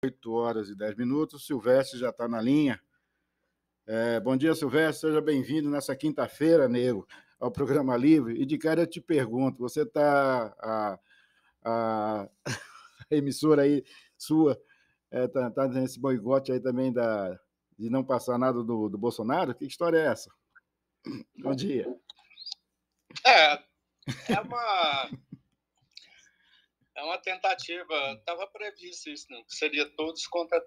8h10. Silvestre já está na linha. Bom dia, Silvestre. Seja bem-vindo nessa quinta-feira, nego, ao Programa Livre. E de cara eu te pergunto, você está... A emissora aí sua tá nesse boicote aí também de não passar nada do Bolsonaro? Que história é essa? Bom dia. É uma tentativa, estava previsto isso, não? Seria todos contra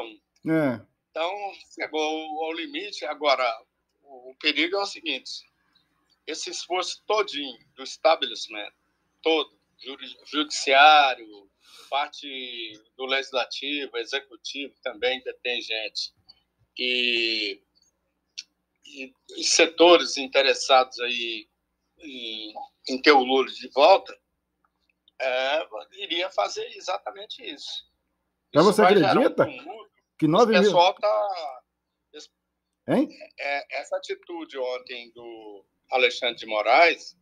um. Então, chegou ao limite. Agora, o perigo é o seguinte: esse esforço todinho do establishment, todo, judiciário, parte do legislativo, executivo também detém gente, e setores interessados aí em ter o Lula de volta, iria fazer exatamente isso. Mas você acredita que 9 mil... O pessoal está... Essa atitude ontem do Alexandre de Moraes,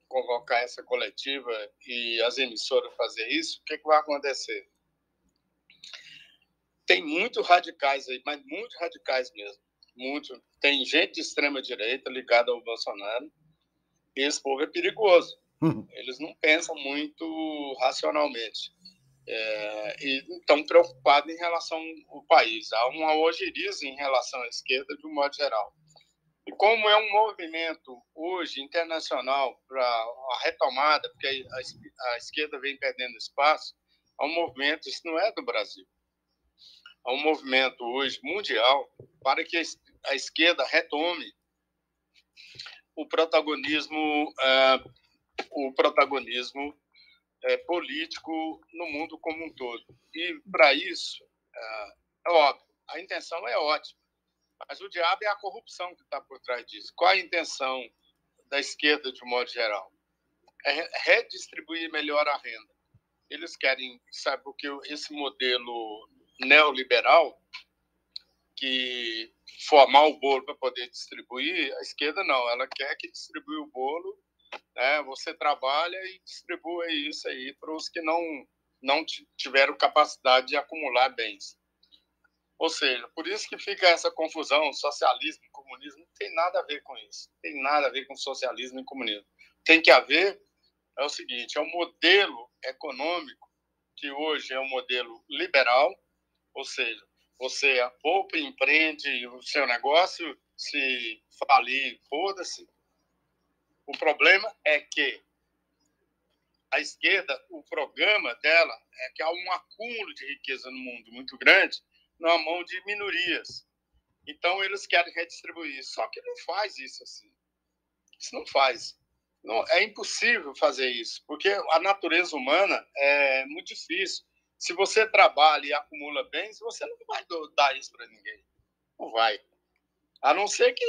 convocar essa coletiva e as emissoras fazer isso, o que vai acontecer? Tem muitos radicais aí, mas muitos radicais mesmo. Tem gente de extrema-direita ligada ao Bolsonaro, e esse povo é perigoso. Eles não pensam muito racionalmente. E estão preocupados em relação ao país. Há uma ojeriza em relação à esquerda, de um modo geral. E como é um movimento hoje internacional para a retomada, porque a esquerda vem perdendo espaço, há um movimento, isso não é do Brasil, há um movimento hoje mundial para que a esquerda retome o protagonismo político no mundo como um todo. E, para isso, é óbvio, a intenção é ótima, mas o diabo é a corrupção que está por trás disso. Qual a intenção da esquerda, de um modo geral? É redistribuir melhor a renda. Eles querem, sabe, porque esse modelo neoliberal, que formar o bolo para poder distribuir, a esquerda não, ela quer que distribua o bolo, você trabalha e distribua isso aí para os que não tiveram capacidade de acumular bens. Ou seja, por isso que fica essa confusão, socialismo e comunismo, não tem nada a ver com isso, não tem nada a ver com socialismo e comunismo. Tem que haver, é o seguinte, é um modelo econômico que hoje é um modelo liberal, ou seja, você poupa, empreende o seu negócio, se falir, foda-se. O problema é que a esquerda, o programa dela é que há um acúmulo de riqueza no mundo muito grande na mão de minorias. Então, eles querem redistribuir. Só que não faz isso assim. Isso não faz. Não, é impossível fazer isso, porque a natureza humana é muito difícil. Se você trabalha e acumula bens, você não vai dar isso para ninguém. Não vai. A não ser que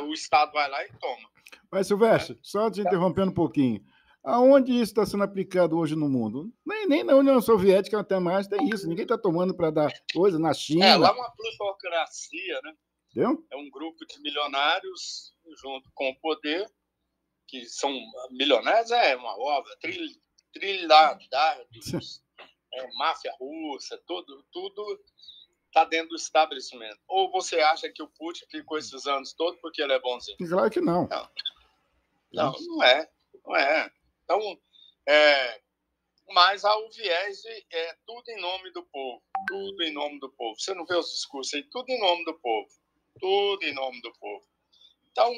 o Estado vai lá e toma. Mas, Silvestre, só te interrompendo um pouquinho. Aonde isso está sendo aplicado hoje no mundo? Nem na União Soviética até mais tem isso. Ninguém está tomando para dar coisa na China. Lá é uma plutocracia, né? Entendeu? É um grupo de milionários junto com o poder, que são milionários, uma obra, trilhardários, máfia russa, tudo está dentro do estabelecimento. Ou você acha que o Putin ficou esses anos todos porque ele é bonzinho? Claro que não. Não é. Então, mas há o viés de tudo em nome do povo. Tudo em nome do povo. Você não vê os discursos aí? Tudo em nome do povo. Tudo em nome do povo. Então,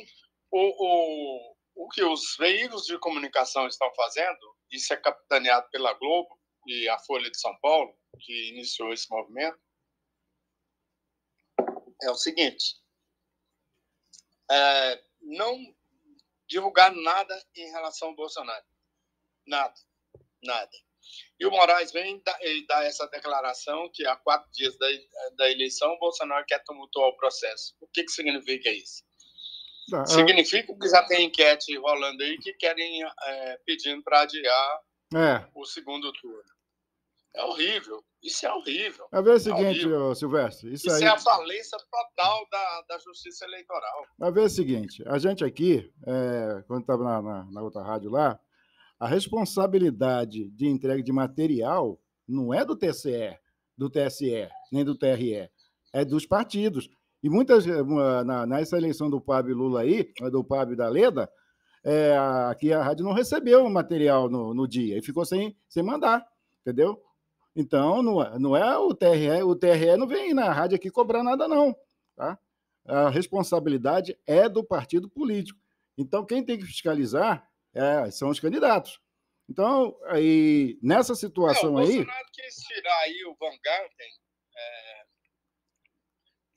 o que os veículos de comunicação estão fazendo, isso é capitaneado pela Globo e a Folha de São Paulo, que iniciou esse movimento, é o seguinte: não divulgar nada em relação ao Bolsonaro. Nada. E o Moraes vem e dá essa declaração que há 4 dias da eleição o Bolsonaro quer tumultuar o processo. O que significa isso? Significa que já tem enquete rolando aí que querem pedindo para adiar o segundo turno. É horrível. Isso é horrível. Vai ver o seguinte, Silvestre. Isso é a falência total da justiça eleitoral. Vai ver o seguinte. A gente aqui, quando estava na outra rádio lá, a responsabilidade de entrega de material não é do TCE, do TSE, nem do TRE, é dos partidos. E muitas, nessa eleição do Pab Lula aí, do Pab e da Leda, aqui a rádio não recebeu o material no dia e ficou sem mandar, entendeu? Então, não é o TRE não vem na rádio aqui cobrar nada, não. Tá? A responsabilidade é do partido político. Então, quem tem que fiscalizar são os candidatos. Então, aí, nessa situação o aí... O Bolsonaro quis tirar aí o Van Garten,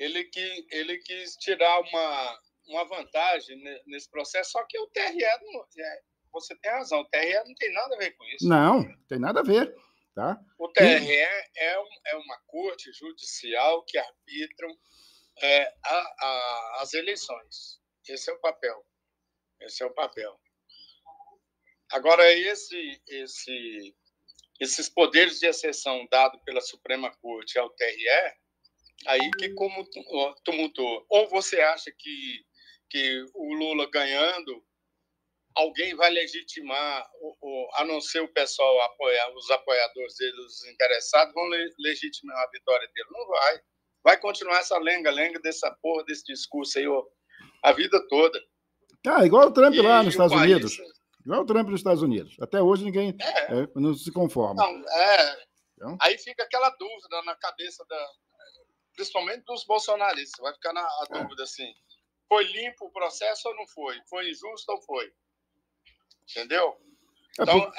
ele quis tirar uma vantagem nesse processo, só que o TRE, você tem razão, o TRE não tem nada a ver com isso. Não tem nada a ver. Tá? O TRE é uma corte judicial que arbitra as eleições. Esse é o papel. Agora, esses poderes de exceção dados pela Suprema Corte ao TRE, aí que tumultuou. Ou você acha que o Lula ganhando, alguém vai legitimar, a não ser o pessoal os apoiadores dele, os interessados, vão legitimar a vitória dele? Não vai. Vai continuar essa lenga-lenga dessa porra, desse discurso aí a vida toda. Igual o Trump lá nos Estados Unidos. Igual o Trump nos Estados Unidos. Até hoje ninguém não se conforma. Então, aí fica aquela dúvida na cabeça, principalmente dos bolsonaristas. Vai ficar a dúvida assim, foi limpo o processo ou não foi? Foi injusto ou foi? Entendeu? Então,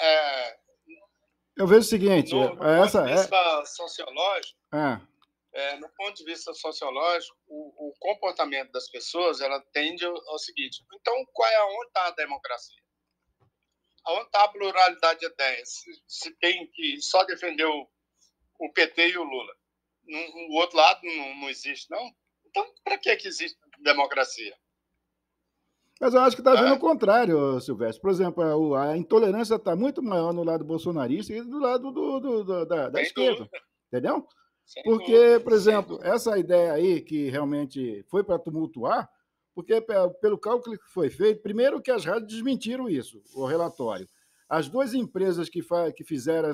eu vejo o seguinte... No ponto de vista sociológico, no ponto de vista sociológico, o comportamento das pessoas ela tende ao seguinte. Então, onde está a democracia? Onde está a pluralidade de ideias? Se tem que só defender o PT e o Lula. O outro lado não existe, não? Então, para que existe democracia? Mas eu acho que está vendo o contrário, Silvestre. Por exemplo, a intolerância está muito maior no lado bolsonarista e do lado da esquerda. Dúvida. Entendeu? Sem porque, dúvida, por exemplo, essa ideia aí que realmente foi para tumultuar, porque pelo cálculo que foi feito, primeiro que as rádios desmentiram isso, o relatório. As duas empresas que fizeram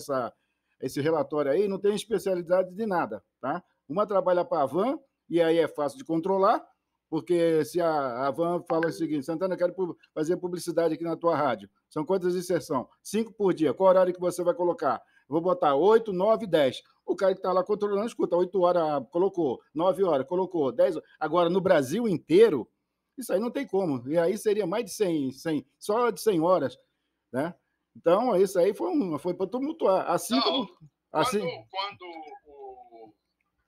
esse relatório aí não têm especialidade de nada. Tá? Uma trabalha para a Van, e aí é fácil de controlar, porque se a Van fala o seguinte: Santana, eu quero fazer publicidade aqui na tua rádio. São quantas inserções? 5 por dia. Qual horário que você vai colocar? Eu vou botar 8, 9, 10. O cara que está lá controlando, escuta, 8 horas colocou, 9 horas colocou, 10 horas. Agora, no Brasil inteiro, isso aí não tem como. E aí seria mais de 100 só de 100 horas. Né? Então, isso aí foi para tumultuar. Assim como...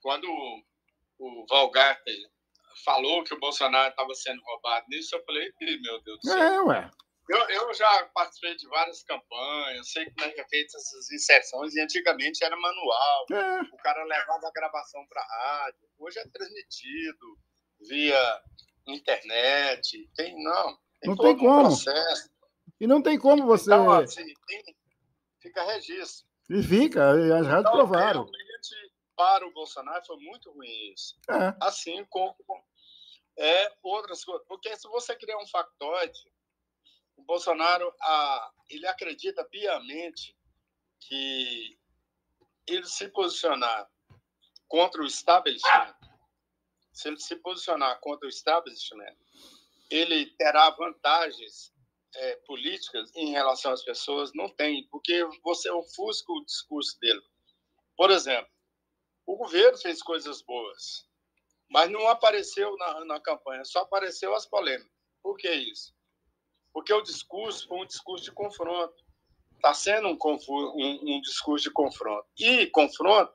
Quando o Van Garten falou que o Bolsonaro estava sendo roubado nisso, eu falei, meu Deus do céu. Ué. Eu já participei de várias campanhas, sei como é que é feita essas inserções, e antigamente era manual, o cara levava a gravação para a rádio, hoje é transmitido via internet, não tem como. Processo. E não tem como você... Então, assim, fica registro. E fica, as rádios provaram. Realmente, para o Bolsonaro foi muito ruim isso. Assim como outras coisas. Porque se você criar um factoide, o Bolsonaro ele acredita piamente que ele se posicionar contra o establishment, se ele se posicionar contra o establishment, ele terá vantagens políticas em relação às pessoas. Não tem, porque você ofusca o discurso dele. Por exemplo, o governo fez coisas boas, mas não apareceu na campanha, só apareceu as polêmicas. Por que isso? Porque o discurso foi um discurso de confronto. Está sendo um discurso de confronto. E confronto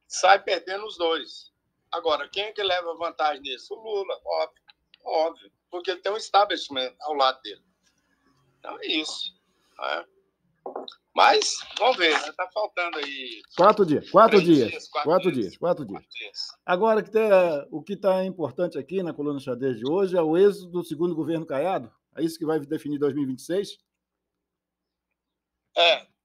sai perdendo os dois. Agora, quem é que leva vantagem nisso? O Lula, óbvio. Porque ele tem um establishment ao lado dele. Então é isso. Mas, vamos ver, está faltando aí... 4 dias. 4 dias. Agora, o que está importante aqui na Coluna Xadrez de hoje é o êxito do segundo governo Caiado. É isso que vai definir 2026?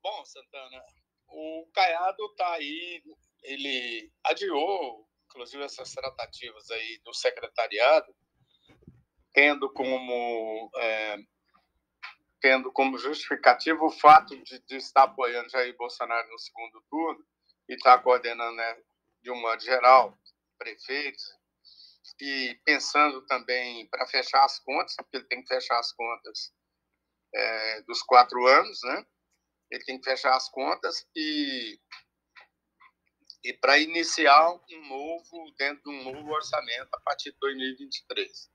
Bom, Santana, o Caiado está aí, ele adiou, inclusive, essas tratativas aí do secretariado, tendo como tendo como justificativo o fato de estar apoiando Jair Bolsonaro no segundo turno e estar coordenando, né, de um modo geral, prefeitos, e pensando também para fechar as contas, porque ele tem que fechar as contas dos 4 anos, né? Ele tem que fechar as contas e para iniciar dentro de um novo orçamento a partir de 2023.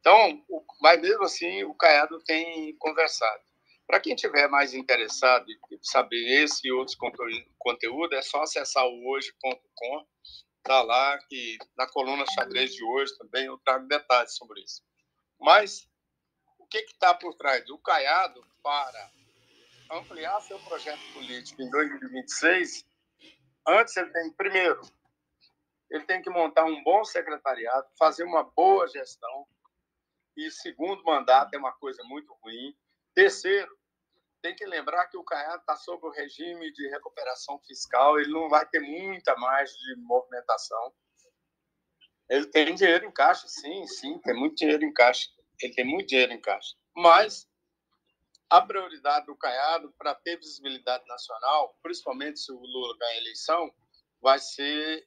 Então, mas mesmo assim, o Caiado tem conversado. Para quem estiver mais interessado em saber esse e outros conteúdos, é só acessar o hoje.com, está lá, que na coluna xadrez de hoje também eu trago detalhes sobre isso. Mas o que está por trás? O Caiado, para ampliar seu projeto político em 2026, antes primeiro, ele tem que montar um bom secretariado, fazer uma boa gestão, e segundo mandato é uma coisa muito ruim. Terceiro, tem que lembrar que o Caiado está sob o regime de recuperação fiscal, ele não vai ter muita margem de movimentação. Ele tem dinheiro em caixa, sim, tem muito dinheiro em caixa. Ele tem muito dinheiro em caixa. Mas a prioridade do Caiado para ter visibilidade nacional, principalmente se o Lula ganhar a eleição, vai ser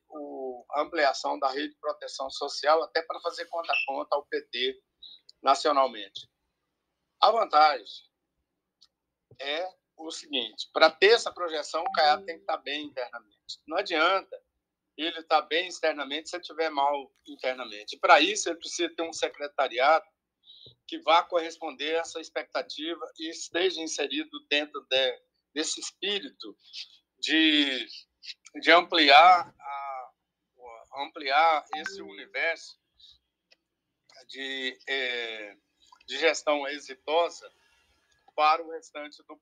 a ampliação da rede de proteção social, até para fazer conta a conta ao PT nacionalmente. A vantagem é o seguinte: para ter essa projeção, o Caiado tem que estar bem internamente. Não adianta ele estar bem externamente se ele estiver mal internamente. E para isso, ele precisa ter um secretariado que vá corresponder a essa expectativa e esteja inserido dentro desse espírito de ampliar esse universo de gestão exitosa para o restante do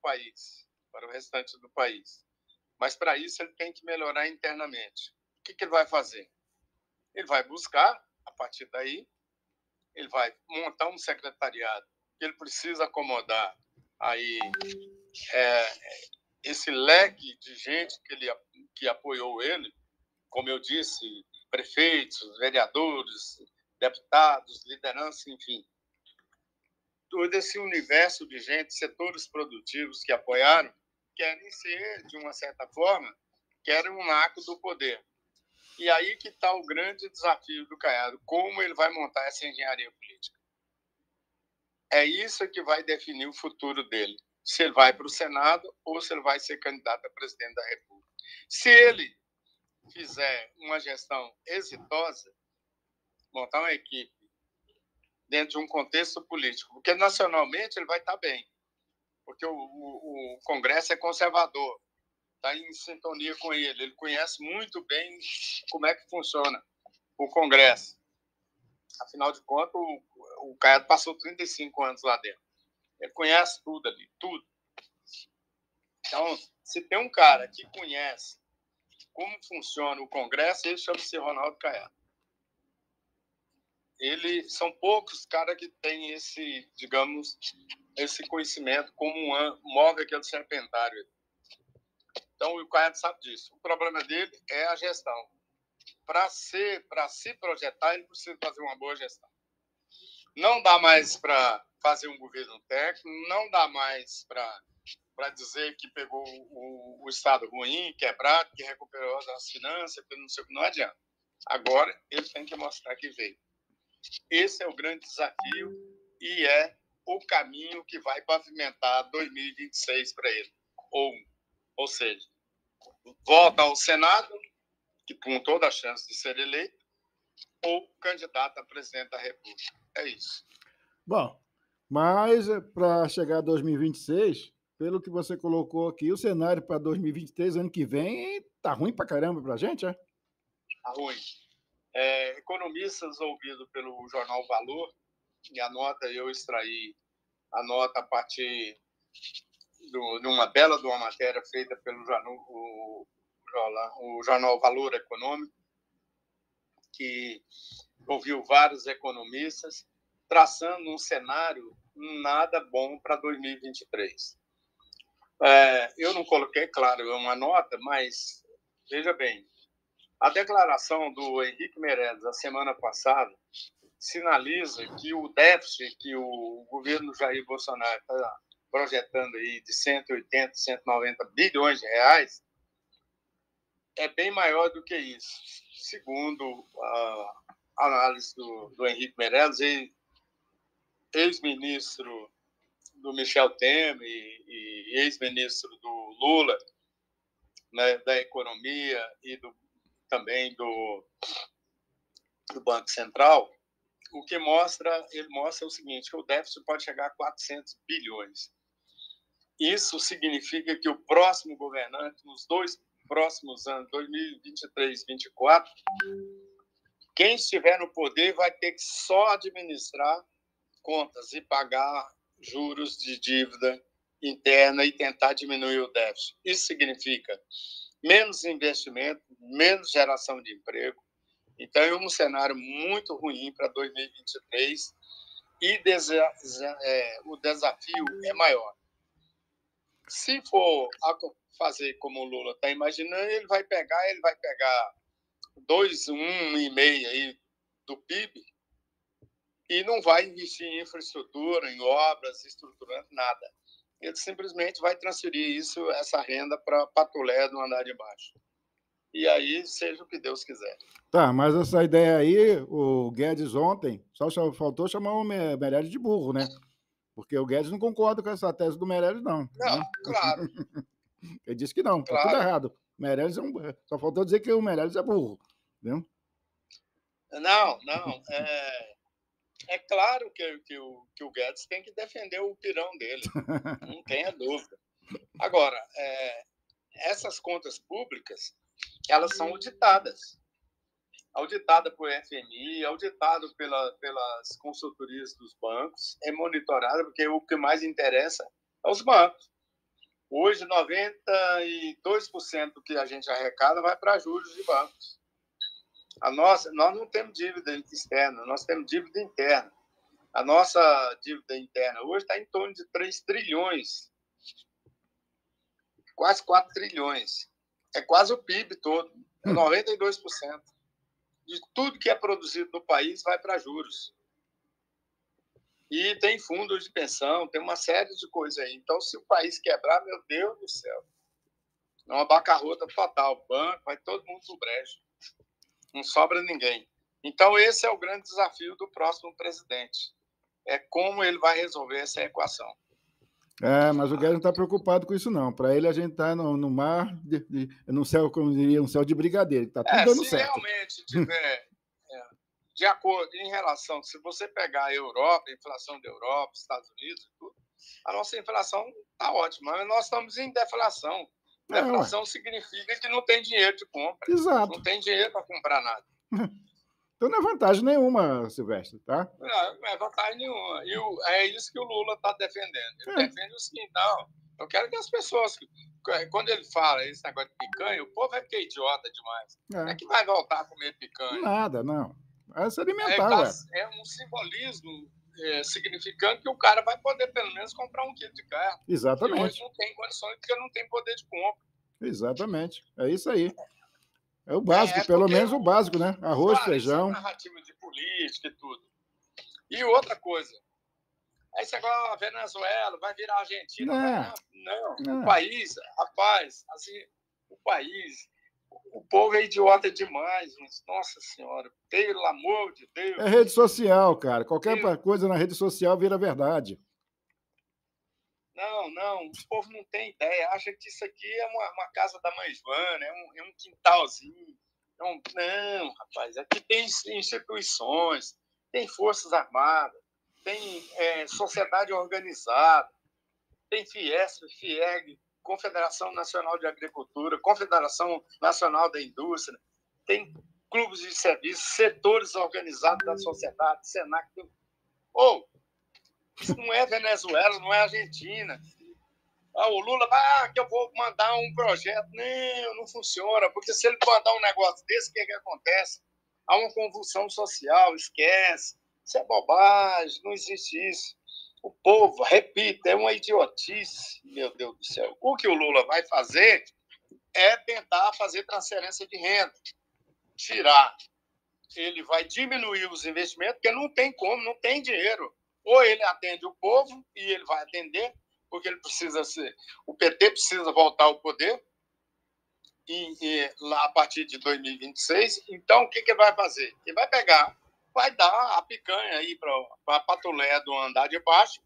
país. Mas, para isso, ele tem que melhorar internamente. O que ele vai fazer? Ele vai buscar, a partir daí, ele vai montar um secretariado que ele precisa acomodar aí esse leque de gente que apoiou ele, como eu disse, prefeitos, vereadores, deputados, liderança, enfim. Todo esse universo de gente, setores produtivos que apoiaram, querem ser, de uma certa forma, querem um naco do poder. E aí que está o grande desafio do Caiado, como ele vai montar essa engenharia política. É isso que vai definir o futuro dele, se ele vai para o Senado ou se ele vai ser candidato a presidente da República. Se ele fizer uma gestão exitosa, montar uma equipe dentro de um contexto político, porque nacionalmente ele vai estar bem, porque o Congresso é conservador, está em sintonia com ele conhece muito bem como é que funciona o Congresso. Afinal de contas, o Caiado passou 35 anos lá dentro. Ele conhece tudo ali, tudo. Então, se tem um cara que conhece como funciona o Congresso, ele chama-se Ronaldo Caiado. São poucos caras que têm esse, digamos, esse conhecimento como move aquele serpentário. Então, o Caiado sabe disso. O problema dele é a gestão. Para se projetar, ele precisa fazer uma boa gestão. Não dá mais para fazer um governo técnico, não dá mais para dizer que pegou o Estado ruim, quebrado, que recuperou as finanças, não adianta. Agora, ele tem que mostrar que veio. Esse é o grande desafio e é o caminho que vai pavimentar 2026 para ele. Ou seja, volta ao Senado, que com toda a chance de ser eleito, ou candidato a presidente da República. É isso. Bom, mas para chegar a 2026, pelo que você colocou aqui, o cenário para 2023, ano que vem, tá ruim para caramba para a gente, é? Tá ruim. Economistas ouvidos pelo jornal Valor, e eu extraí a nota a partir de uma matéria feita pelo jornal Valor Econômico, que ouviu vários economistas, traçando um cenário nada bom para 2023. Eu não coloquei, claro, uma nota, mas veja bem, a declaração do Henrique Meirelles, a semana passada, sinaliza que o déficit que o governo Jair Bolsonaro está projetando aí de 180, 190 bilhões de reais é bem maior do que isso. Segundo a análise do Henrique Meirelles, ex-ministro do Michel Temer e ex-ministro do Lula, né, da Economia e também do Banco Central, o que ele mostra o seguinte, que o déficit pode chegar a 400 bilhões. Isso significa que o próximo governante, nos 2 próximos anos, 2023 e 2024, quem estiver no poder vai ter que só administrar contas e pagar juros de dívida interna e tentar diminuir o déficit. Isso significa menos investimento, menos geração de emprego. Então, é um cenário muito ruim para 2023 e o desafio é maior. Se for fazer como o Lula está imaginando, ele vai pegar 1,5% aí do PIB e não vai investir em infraestrutura, em obras, estruturando nada. Ele simplesmente vai transferir essa renda para Patulé no andar de baixo. E aí, seja o que Deus quiser. Tá, mas essa ideia aí, o Guedes ontem, só faltou chamar o Meirelles de burro, né? Porque o Guedes não concorda com essa tese do Meirelles, não. Não, claro. Ele disse que não, claro. Tá tudo errado. Meirelles só faltou dizer que o Meirelles é burro. Entendeu? Não. É claro que o Guedes tem que defender o pirão dele. Não tenha dúvida. Agora, essas contas públicas, elas são auditadas. Auditada por FMI, auditado pelas consultorias dos bancos, é monitorada, porque o que mais interessa é os bancos. Hoje, 92% do que a gente arrecada vai para juros de bancos. Nós não temos dívida externa, nós temos dívida interna. A nossa dívida interna hoje está em torno de 3 trilhões, quase 4 trilhões. É quase o PIB todo, é 92%. De tudo que é produzido no país vai para juros. E tem fundos de pensão, tem uma série de coisas aí. Então, se o país quebrar, meu Deus do céu, é uma bancarrota total. O banco, vai todo mundo pro brejo. Não sobra ninguém. Então, esse é o grande desafio do próximo presidente. É como ele vai resolver essa equação. Mas o Guedes não está preocupado com isso, não. Para ele, a gente está no mar, no céu, como diria, um céu de brigadeiro. Está tudo dando se certo. Se realmente tiver de acordo em relação, se você pegar a Europa, a inflação da Europa, Estados Unidos e tudo, a nossa inflação está ótima, mas nós estamos em deflação. Deflação significa que não tem dinheiro de compra. Exato. Não tem dinheiro para comprar nada. Então não é vantagem nenhuma, Silvestre, tá? Não é vantagem nenhuma. E é isso que o Lula está defendendo. Ele defende o seguinte, não, eu quero que as pessoas, quando ele fala esse negócio de picanha, o povo ficar idiota demais. É que vai voltar a comer picanha. Nada, não. Vai se alimentar, é um simbolismo significando que o cara vai poder, pelo menos, comprar 1 quilo de carne. Exatamente. Que hoje não tem condições, porque não tem poder de compra. Exatamente. É isso aí. É o básico, pelo menos o básico, né? Arroz, feijão. Isso é narrativa de política e tudo. E outra coisa. Aí você agora a Venezuela vai virar Argentina. Não. O país, rapaz, assim, o país, o povo é idiota demais, gente. Nossa Senhora, pelo amor de Deus. É rede social, cara. Qualquer coisa na rede social vira verdade. Não, o povo não tem ideia. Acha que isso aqui é uma casa da mãe Joana, é um quintalzinho. Não, rapaz, aqui tem instituições, tem Forças Armadas, tem sociedade organizada, tem Fiesp, FIEG, Confederação Nacional de Agricultura, Confederação Nacional da Indústria, tem clubes de serviço, setores organizados da sociedade, Senac. Isso não é Venezuela, não é Argentina. O Lula vai, que eu vou mandar um projeto. Não funciona, porque se ele mandar um negócio desse, o que acontece? Há uma convulsão social, esquece. Isso é bobagem, não existe isso. O povo, repito, é uma idiotice, meu Deus do céu. O que o Lula vai fazer é tentar fazer transferência de renda, tirar ele vai diminuir os investimentos, porque não tem como, não tem dinheiro. Ou ele atende o povo, e ele vai atender, porque ele precisa ser... O PT precisa voltar ao poder, e lá a partir de 2026. Então, o que ele vai fazer? Ele vai pegar, vai dar a picanha aí para a patulé do andar de baixo,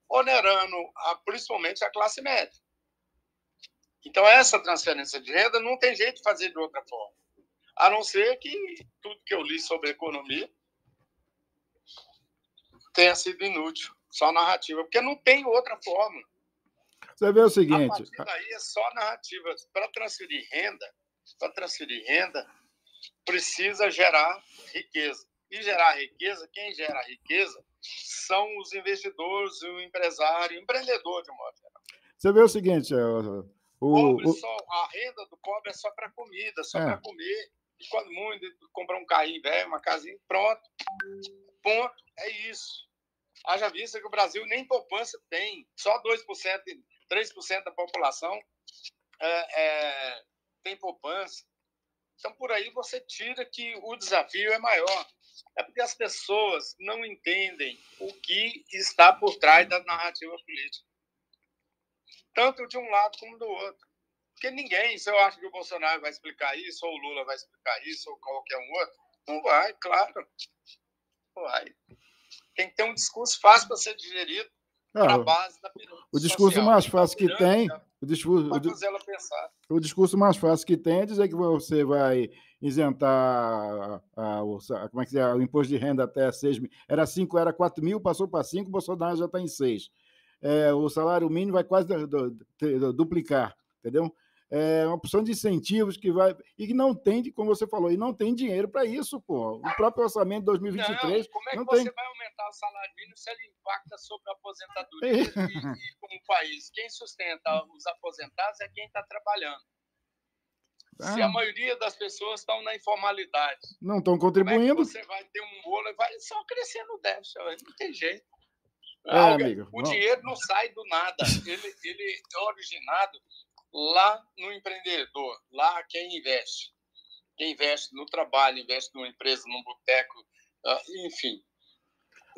onerando principalmente a classe média. Então, essa transferência de renda não tem jeito de fazer de outra forma. A não ser que tudo que eu li sobre economia tenha sido inútil, só narrativa, porque não tem outra forma. Você vê o seguinte... A partir daí é só narrativa. Para transferir renda, precisa gerar riqueza. E gerar riqueza, quem gera riqueza são os investidores, o empresário, o empreendedor, de um modo geral. Você vê o seguinte... A renda do pobre é só para comida, só para comer. E quando muito, comprar um carrinho velho, uma casinha, pronto. Ponto. É isso. Haja vista que o Brasil nem poupança tem. Só 2%, 3% da população tem poupança. Então, por aí você tira que o desafio é maior. É porque as pessoas não entendem o que está por trás da narrativa política. Tanto de um lado como do outro. Porque ninguém, se eu acho que o Bolsonaro vai explicar isso, ou o Lula vai explicar isso, ou qualquer um outro, não vai, claro. Não vai. Tem que ter um discurso fácil para ser digerido para a base da pirâmide. O discurso mais fácil que tem... Vai fazer ela pensar. O discurso mais fácil que tem é dizer que você vai isentar como é que é, o imposto de renda até 6 mil. Era 4 mil, passou para 5, o Bolsonaro já está em 6. O salário mínimo vai quase duplicar, entendeu? É uma opção de incentivos que vai... E que não tem, como você falou, e não tem dinheiro para isso, pô. O próprio orçamento de 2023... Não, como é que você vai aumentar o salário mínimo se ele impacta sobre a aposentadoria e como país? Quem sustenta os aposentados é quem está trabalhando. Se a maioria das pessoas estão na informalidade... Não estão contribuindo. Como é que você vai ter um bolo e vai só crescendo o déficit? Não tem jeito. Amigo, o dinheiro não sai do nada. Ele é originado lá no empreendedor, lá quem investe. Quem investe no trabalho, investe numa empresa, num boteco, enfim.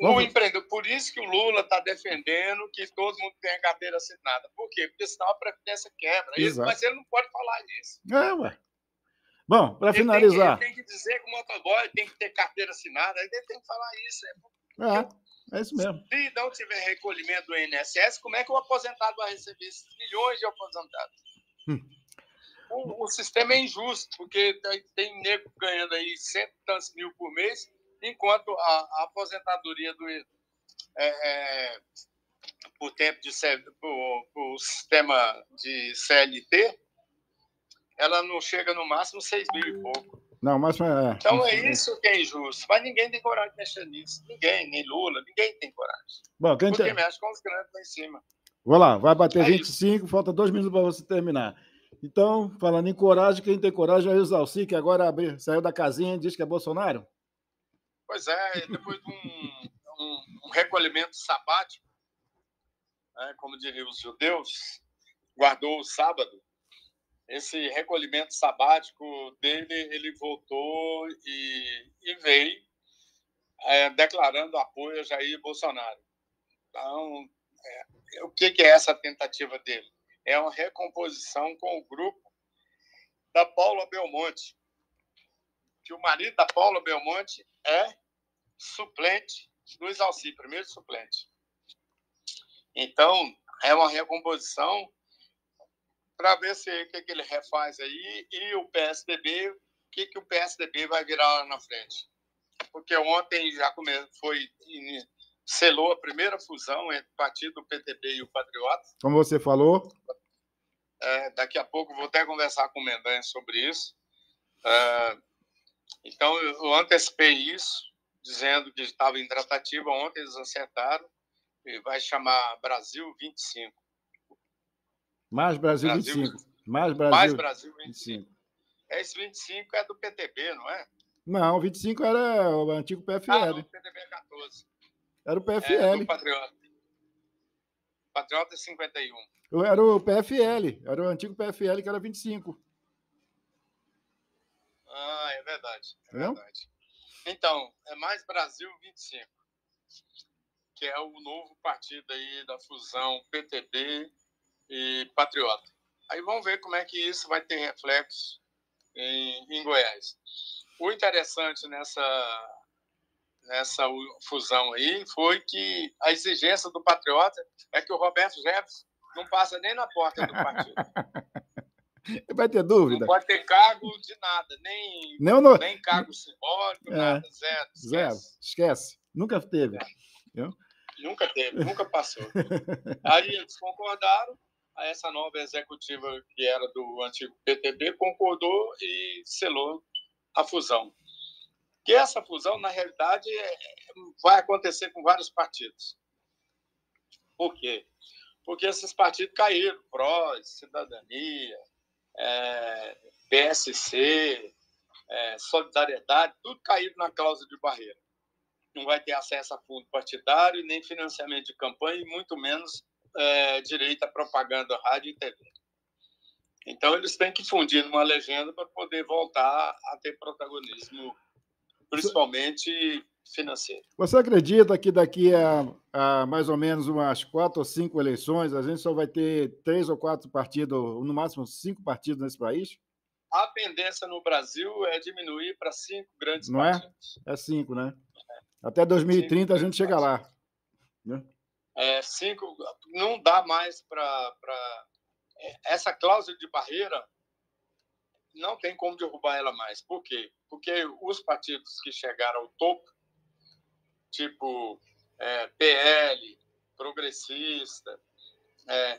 O empreendedor. Por isso que o Lula está defendendo que todo mundo tenha carteira assinada. Por quê? Porque senão a Previdência quebra. Mas ele não pode falar disso. Ué. Bom, para finalizar... Ele tem que dizer que o motoboy tem que ter carteira assinada. Ele tem que falar isso. É isso mesmo. Se não tiver recolhimento do INSS, como é que o aposentado vai receber esses milhões de aposentados? O sistema é injusto, porque tem nego ganhando aí 100 e tantos mil por mês, enquanto a aposentadoria por tempo de por sistema de CLT, ela não chega no máximo 6 mil e pouco. Não, mas então é isso que é injusto. Mas ninguém tem coragem de mexer nisso. Ninguém, nem Lula, ninguém tem coragem. Bom, porque mexe com os grandes lá em cima. Vou lá, vai bater 25, falta 2 minutos para você terminar. Então, falando em coragem, quem tem coragem é o Zalci, que agora saiu da casinha e diz que é Bolsonaro. Pois é, depois de um recolhimento sabático, como diriam os judeus, guardou o sábado. Esse recolhimento sabático dele, ele voltou e veio declarando apoio a Jair Bolsonaro. Então, o que é essa tentativa dele? É uma recomposição com o grupo da Paula Belmonte, que o marido da Paula Belmonte é suplente do Zalci, primeiro suplente. Então, é uma recomposição para ver o que ele refaz aí, e o PSDB, o que o PSDB vai virar lá na frente. Porque ontem já selou a primeira fusão entre o partido do PTB e o Patriota. Como você falou. Daqui a pouco vou até conversar com o Mendanha sobre isso. Então, eu antecipei isso, dizendo que estava em tratativa. Ontem eles acertaram e vai chamar Brasil 25. Mais Brasil 25. Mais Brasil 25. Esse 25 é do PTB, não é? Não, 25 era o antigo PFL. Não, o PTB é 14. Era o PFL. Do Patriota. Patriota é 51. Era o PFL. Era o antigo PFL, que era 25. É verdade. É verdade. Então, é Mais Brasil 25, que é o novo partido aí da fusão PTB e Patriota. Aí vamos ver como é que isso vai ter reflexo em Goiás. O interessante nessa fusão aí foi que a exigência do Patriota é que o Roberto Jefferson não passa nem na porta do partido. Vai ter dúvida? Não pode ter cargo de nada, nem cargo simbólico, nada. Zero. Esquece. Nunca teve. Nunca teve, nunca passou. Aí eles concordaram, essa nova executiva, que era do antigo PTB, concordou e selou a fusão. Que essa fusão, na realidade, vai acontecer com vários partidos. Por quê? Porque esses partidos caíram, PROS, Cidadania, PSC, Solidariedade, tudo caíram na cláusula de barreira. Não vai ter acesso a fundo partidário, nem financiamento de campanha, e muito menos direito à propaganda, rádio e TV. Então, eles têm que fundir numa legenda para poder voltar a ter protagonismo, principalmente financeiro. Você acredita que daqui a mais ou menos umas 4 ou 5 eleições, a gente só vai ter 3 ou 4 partidos, ou no máximo 5 partidos nesse país? A tendência no Brasil é diminuir para 5 grandes não partidos. Não é? É 5, né? Até 2030 a gente chega lá. Né? 5, não dá mais para... Essa cláusula de barreira não tem como derrubar ela mais. Por quê? Porque os partidos que chegaram ao topo, tipo PL, Progressista,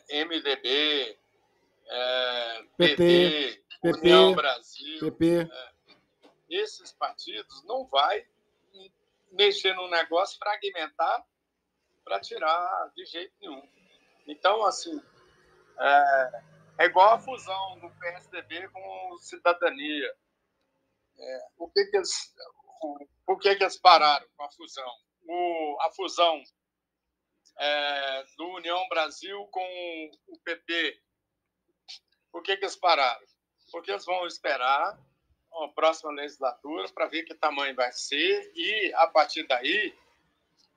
MDB, PT, União Brasil, PP. Esses partidos não vai mexer no negócio, fragmentar para tirar de jeito nenhum. Então, assim, é igual a fusão do PSDB com o Cidadania. Por que eles pararam com a fusão? A fusão do União Brasil com o PP. Por que eles pararam? Porque eles vão esperar a próxima legislatura para ver que tamanho vai ser e, a partir daí,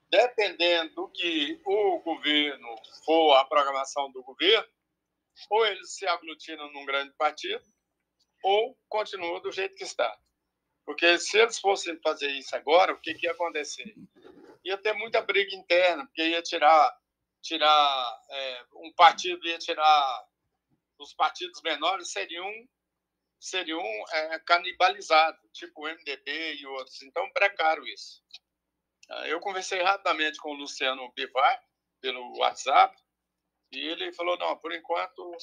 dependendo do que o governo for, a programação do governo, ou eles se aglutinam num grande partido ou continuam do jeito que está. Porque se eles fossem fazer isso agora, o que ia acontecer? Ia ter muita briga interna, porque ia tirar um partido, ia tirar os partidos menores, seriam canibalizados, tipo o MDB e outros. Então, precário isso. Eu conversei rapidamente com o Luciano Bivar, pelo WhatsApp, e ele falou, não, por enquanto...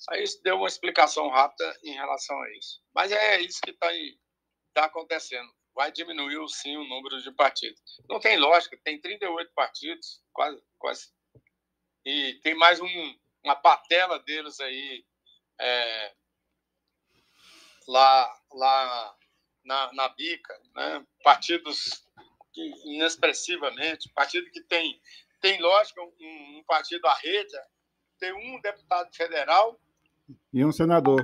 Aí deu uma explicação rápida em relação a isso. Mas é isso que está acontecendo. Vai diminuir, sim, o número de partidos. Não tem lógica, tem 38 partidos, quase. E tem mais uma patela deles aí lá na bica, né? Partidos que, inexpressivamente, partido que tem lógica, um partido à rede, tem um deputado federal e um senador.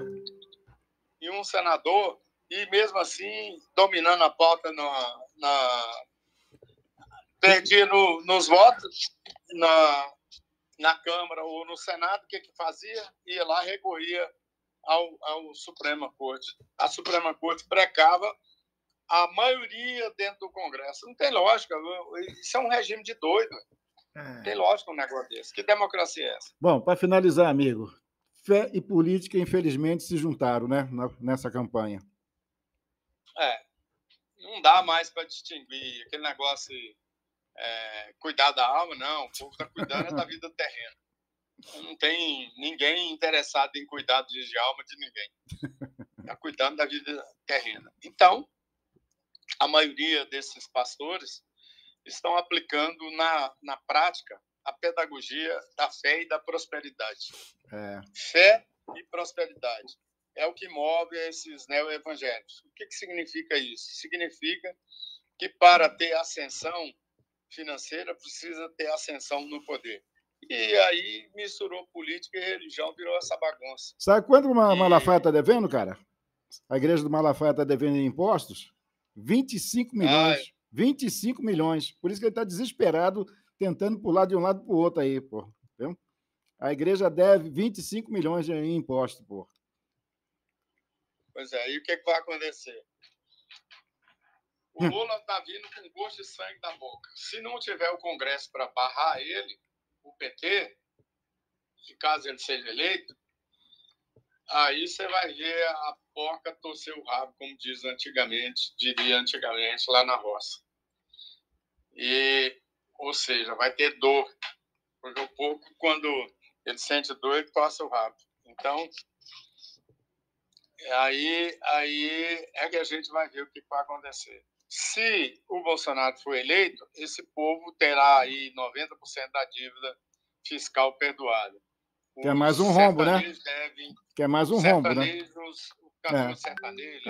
E mesmo assim, dominando a pauta perdido nos votos na Câmara ou no Senado. O que fazia? Ia lá, recorria ao Suprema Corte. A Suprema Corte precava a maioria dentro do Congresso. Não tem lógica. Isso é um regime de doido. Não tem lógica um negócio desse. Que democracia é essa? Bom, para finalizar, amigo, fé e política, infelizmente, se juntaram, né, nessa campanha. Não dá mais para distinguir aquele negócio cuidar da alma, não. O povo está cuidando da vida terrena. Não tem ninguém interessado em cuidar de alma de ninguém. Está cuidando da vida terrena. Então, a maioria desses pastores estão aplicando na prática a pedagogia da fé e da prosperidade. Fé e prosperidade é o que move esses neo-evangélicos. O que significa isso? Significa que para ter ascensão financeira precisa ter ascensão no poder. E aí misturou política e religião, virou essa bagunça. Sabe quanto o Malafaia está devendo, cara? A igreja do Malafaia está devendo impostos? 25 milhões. 25 milhões. Por isso que ele está desesperado, tentando pular de um lado para o outro aí, pô. Entendeu? A igreja deve 25 milhões em imposto, pô. Pois é, e o que vai acontecer? O Lula está vindo com gosto de sangue na boca. Se não tiver o Congresso para barrar ele, o PT, se caso ele seja eleito, aí você vai ver a porca torcer o rabo, como diria antigamente, lá na roça. Ou seja, vai ter dor, porque o porco, quando ele sente dor, ele torce o rabo. Então, aí é que a gente vai ver o que vai acontecer. Se o Bolsonaro for eleito, esse povo terá aí 90% da dívida fiscal perdoada. Que é mais um rombo, né? Que é mais um rombo, né? Os cantores sertanejos,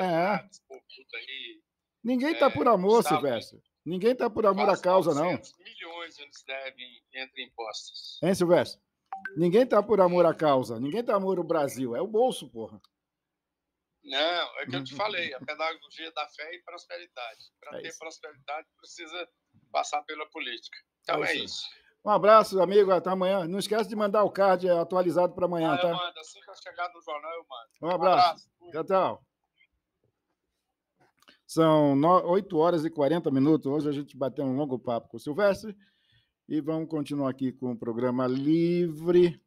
aí. Ninguém está por amor, Silvestre. Ninguém está por amor à causa, não. 900 milhões eles devem entre impostos. Hein, Silvestre? Ninguém está por amor à causa. Ninguém está por amor ao Brasil. É o bolso, porra. Não, é que eu te falei, a pedagogia da fé e prosperidade. Para ter prosperidade, precisa passar pela política. Então é isso. Um abraço, amigo. Até amanhã. Não esquece de mandar o card atualizado para amanhã, tá? Eu mando. Assim que eu chegar no jornal, eu mando. Um abraço. Tchau. São 8 horas e 40 minutos. Hoje a gente bateu um longo papo com o Silvestre. E vamos continuar aqui com o programa Livre.